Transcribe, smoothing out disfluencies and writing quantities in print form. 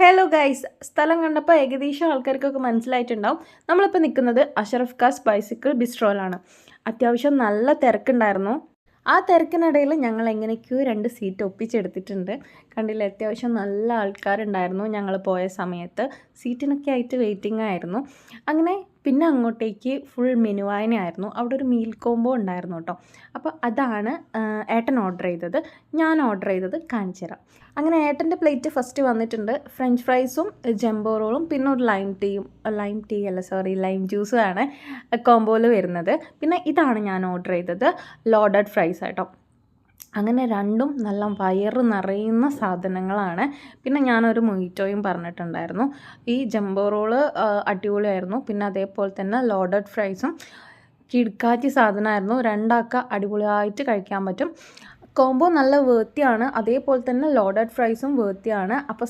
Hello guys, സ്ഥലം കണ്ടപ്പോൾ ഏകദേശം ആൾക്കാർക്കൊക്കെ മനസ്സിലായിട്ടുണ്ടാവും. നമ്മളിപ്പോൾ നിൽക്കുന്നത് അഷറഫ് ഖാസ് ബൈസിക്കിൾ ബിസ്ട്രോയിലാണ്. അത്യാവശ്യം നല്ല തിരക്കുണ്ടായിരുന്നു. ആ തിരക്കിനിടയിൽ ഞങ്ങൾ എങ്ങനെയൊക്കെയോ 2 സീറ്റ് ഒപ്പിച്ചെടുത്തിട്ടുണ്ട്. കണ്ടില്ലേ, അത്യാവശ്യം നല്ല ആൾക്കാരുണ്ടായിരുന്നു ഞങ്ങൾ പോയ സമയത്ത്. സീറ്റിനൊക്കെ ആയിട്ട് വെയിറ്റിംഗ് ആയിരുന്നു. അങ്ങനെ പിന്നെ അങ്ങോട്ടേക്ക് ഫുൾ മെനു വായനയായിരുന്നു. അവിടെ ഒരു മീൽ കോംബോ ഉണ്ടായിരുന്നു കേട്ടോ. അപ്പോൾ അതാണ് ഏട്ടൻ ഓർഡർ ചെയ്തത്. ഞാൻ ഓർഡർ ചെയ്തത് കാണിച്ചു തരാം. അങ്ങനെ ഏട്ടൻ്റെ പ്ലേറ്റ് ഫസ്റ്റ് വന്നിട്ടുണ്ട്. ഫ്രഞ്ച് ഫ്രൈസും ജംബോ റോളും പിന്നെ ഒരു ലൈം ജ്യൂസും ആണ് കോംബോയിൽ വരുന്നത്. പിന്നെ ഇതാണ് ഞാൻ ഓർഡർ ചെയ്തത്, ലോഡഡ് ഫ്രൈസ് ആട്ടോ. അങ്ങനെ രണ്ടും നല്ല വയറ് നിറയുന്ന സാധനങ്ങളാണ്. പിന്നെ ഞാനൊരു മൊയ്റ്റോയും പറഞ്ഞിട്ടുണ്ടായിരുന്നു. ഈ ജംബോ റോള് അടിപൊളിയായിരുന്നു. പിന്നെ അതേപോലെ തന്നെ ലോഡഡ് ഫ്രൈസും കിടുക്കാച്ചി സാധനമായിരുന്നു. രണ്ടാൾക്ക് അടിപൊളിയായിട്ട് കഴിക്കാൻ പറ്റും. കോംബോ നല്ല വേർത്തിയാണ്. അതേപോലെ തന്നെ ലോഡഡ് ഫ്രൈസും വേർത്തിയാണ്. അപ്പോൾ